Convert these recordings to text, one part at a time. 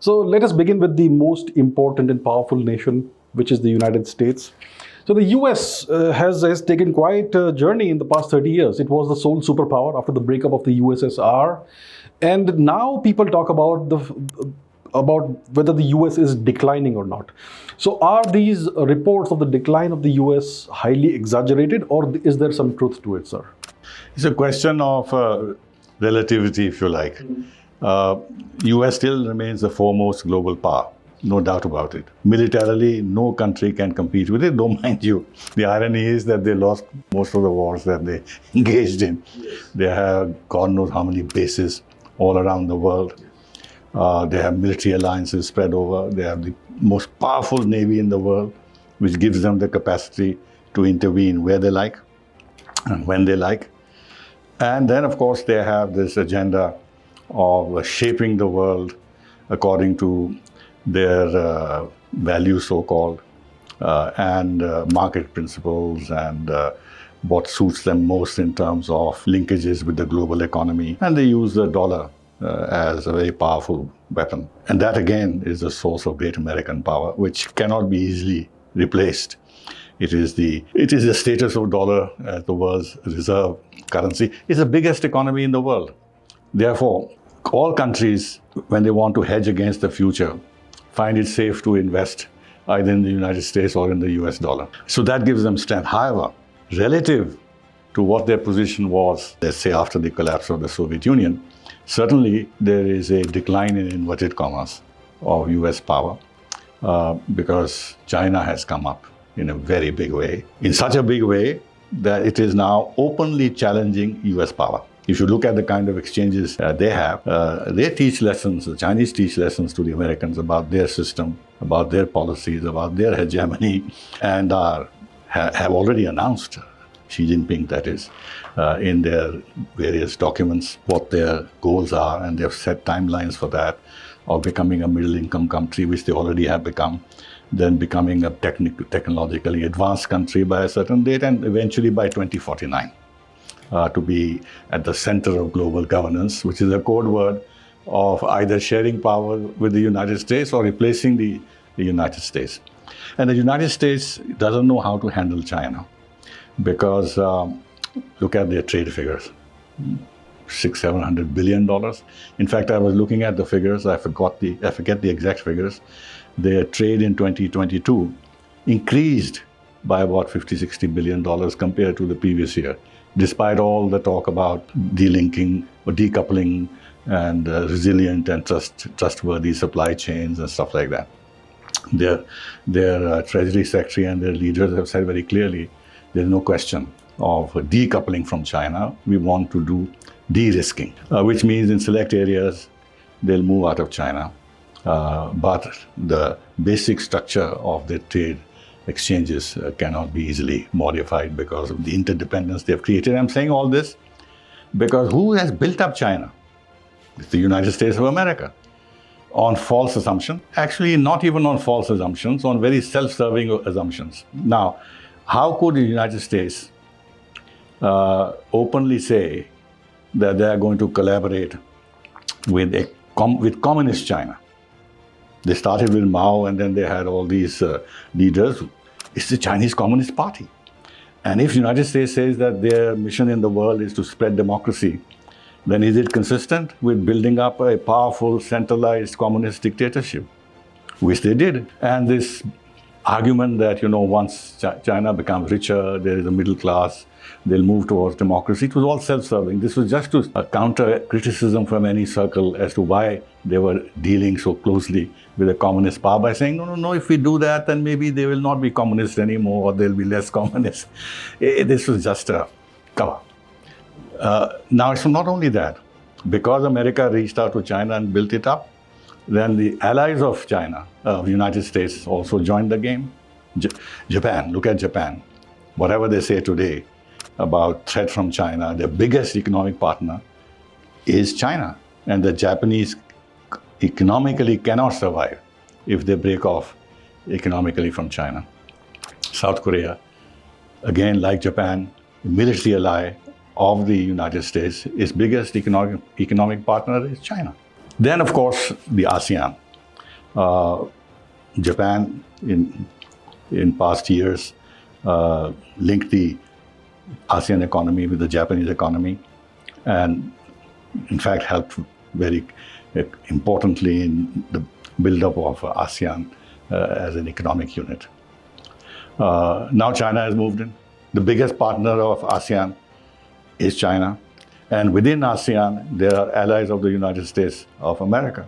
So let us begin with the most important and powerful nation, which is the United States. So the US has taken quite a journey in the past 30 years. It was the sole superpower after the breakup of the USSR. And now people talk about whether the US is declining or not. So are these reports of the decline of the US highly exaggerated, or is there some truth to it, sir? It's a question of relativity, if you like. US still remains the foremost global power, no doubt about it. Militarily, no country can compete with it, though mind you, the irony is that they lost most of the wars that they engaged in. They have God knows how many bases all around the world. They have military alliances spread over. They have the most powerful navy in the world, which gives them the capacity to intervene where they like and when they like. And then, of course, they have this agenda of shaping the world according to their values, so-called, and market principles and what suits them most in terms of linkages with the global economy. And they use the dollar as a very powerful weapon. And that, again, is the source of great American power, which cannot be easily replaced. It is the status of dollar as the world's reserve currency. It's the biggest economy in the world. Therefore, all countries, when they want to hedge against the future, find it safe to invest either in the United States or in the US dollar. So that gives them strength. However, relative to what their position was, let's say after the collapse of the Soviet Union, certainly there is a decline in inverted commas of US power because China has come up in a very big way, in such a big way that it is now openly challenging US power. If you look at the kind of exchanges they have, they teach lessons, the Chinese teach lessons to the Americans about their system, about their policies, about their hegemony, and have already announced, Xi Jinping that is, in their various documents what their goals are, and they've set timelines for that, of becoming a middle-income country, which they already have become, then becoming a technologically advanced country by a certain date, and eventually by 2049. To be at the center of global governance, which is a code word of either sharing power with the United States or replacing the United States. And the United States doesn't know how to handle China because look at their trade figures, $600-700 billion. In fact, I was looking at the figures, I forget the exact figures. Their trade in 2022 increased by about $50-60 billion compared to the previous year, despite all the talk about delinking or decoupling and resilient and trustworthy supply chains and stuff like that. Their Treasury Secretary and their leaders have said very clearly, there's no question of decoupling from China. We want to do de-risking, which means in select areas, they'll move out of China. But the basic structure of their trade exchanges cannot be easily modified because of the interdependence they've created. I'm saying all this because who has built up China? It's the United States of America. On false assumption, actually not even on false assumptions, on very self-serving assumptions. Now, how could the United States openly say that they are going to collaborate with communist China? They started with Mao, and then they had all these leaders. It's the Chinese Communist Party. And if the United States says that their mission in the world is to spread democracy, then is it consistent with building up a powerful, centralized communist dictatorship? Which they did. And this argument that, once China becomes richer, there is a middle class, they'll move towards democracy, it was all self-serving. This was just to counter criticism from any circle as to why they were dealing so closely with the communist power by saying, no, if we do that, then maybe they will not be communist anymore, or they'll be less communist. This was just a cover. Now, it's not only that. Because America reached out to China and built it up, then the allies of China, the United States, also joined the game. Japan, look at Japan. Whatever they say today about threat from China, their biggest economic partner is China. And the Japanese economically cannot survive if they break off economically from China. South Korea, again, like Japan, a military ally of the United States, its biggest economic partner is China. Then, of course, the ASEAN. Japan, in past years, linked the ASEAN economy with the Japanese economy, and in fact helped very importantly in the build-up of ASEAN as an economic unit. Now China has moved in. The biggest partner of ASEAN is China. And within ASEAN, there are allies of the United States of America.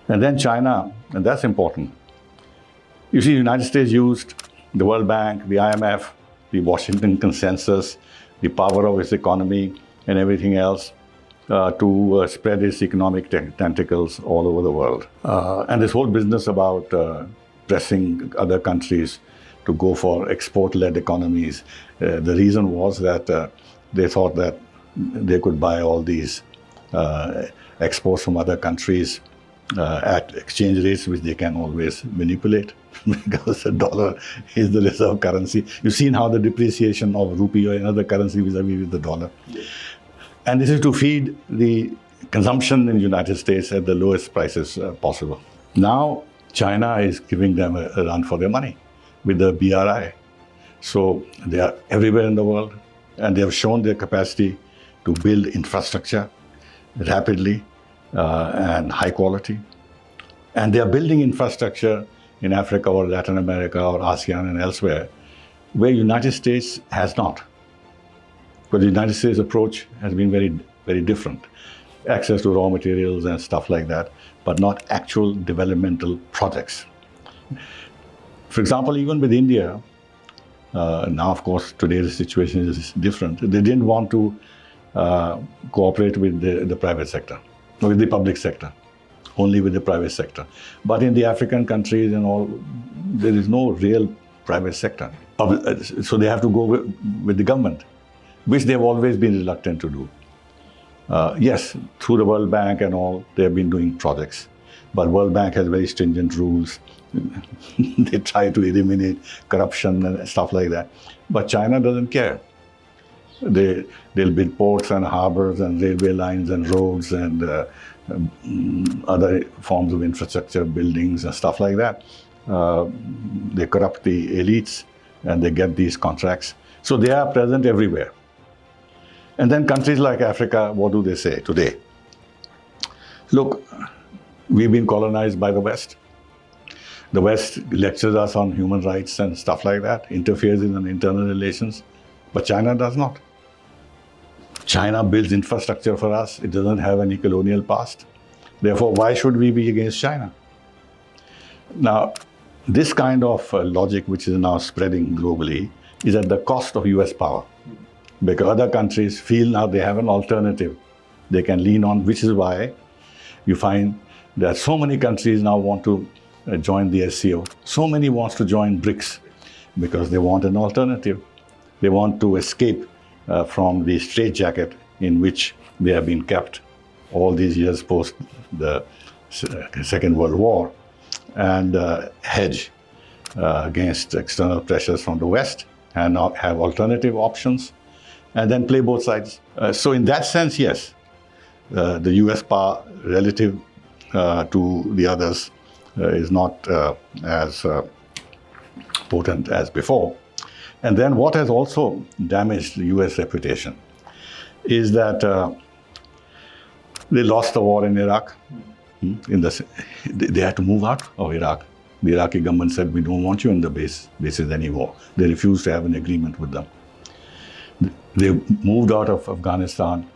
And then China, and that's important. You see, the United States used the World Bank, the IMF, the Washington Consensus, the power of its economy, and everything else to spread its economic tentacles all over the world. And this whole business about pressing other countries to go for export-led economies, the reason was that they thought that they could buy all these exports from other countries at exchange rates which they can always manipulate because the dollar is the reserve currency. You've seen how the depreciation of rupee or another currency vis-a-vis the dollar. And this is to feed the consumption in the United States at the lowest prices possible. Now China is giving them a run for their money with the BRI. So they are everywhere in the world, and they have shown their capacity to build infrastructure rapidly and high quality. And they are building infrastructure in Africa or Latin America or ASEAN and elsewhere, where United States has not. But the United States approach has been very, very different. Access to raw materials and stuff like that, but not actual developmental projects. For example, even with India, now of course today the situation is different. They didn't want to cooperate with the private sector, with the public sector, only with the private sector. But in the African countries and all, there is no real private sector. So they have to go with the government, which they have always been reluctant to do. Yes, through the World Bank and all, they have been doing projects. But World Bank has very stringent rules. They try to eliminate corruption and stuff like that. But China doesn't care. They'll build ports and harbors and railway lines and roads and other forms of infrastructure, buildings and stuff like that. They corrupt the elites and they get these contracts. So they are present everywhere. And then countries like Africa, what do they say today? Look, we've been colonized by the West. The West lectures us on human rights and stuff like that, interferes in internal relations, but China does not. China builds infrastructure for us. It doesn't have any colonial past. Therefore, why should we be against China? Now, this kind of logic, which is now spreading globally, is at the cost of US power. Because other countries feel now they have an alternative they can lean on, which is why you find that so many countries now want to join the SCO. So many wants to join BRICS because they want an alternative. They want to escape from the straitjacket in which they have been kept all these years post the Second World War and hedge against external pressures from the West and have alternative options and then play both sides. So in that sense, yes, the US power relative to the others is not as potent as before. And then what has also damaged the US reputation is that they lost the war in Iraq. They had to move out of Iraq. The Iraqi government said, we don't want you in the bases anymore. They refused to have an agreement with them. They moved out of Afghanistan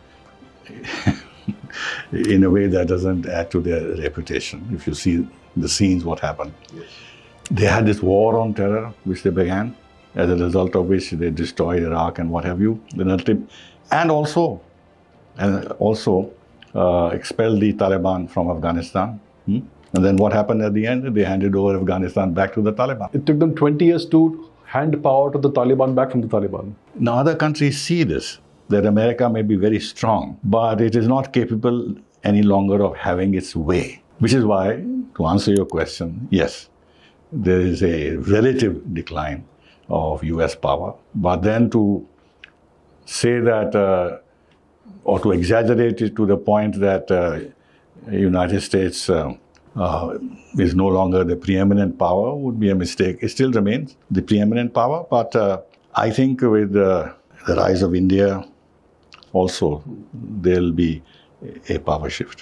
in a way that doesn't add to their reputation. If you see the scenes, what happened. Yes. They had this war on terror, which they began, as a result of which they destroyed Iraq and what have you, and also expelled the Taliban from Afghanistan. And then what happened at the end? They handed over Afghanistan back to the Taliban. It took them 20 years to hand power to the Taliban back from the Taliban. Now other countries see this, that America may be very strong, but it is not capable any longer of having its way. Which is why, to answer your question, yes, there is a relative decline of US power. But then to say that, or to exaggerate it to the point that United States is no longer the preeminent power would be a mistake. It still remains the preeminent power, but I think with the rise of India also, there'll be a power shift.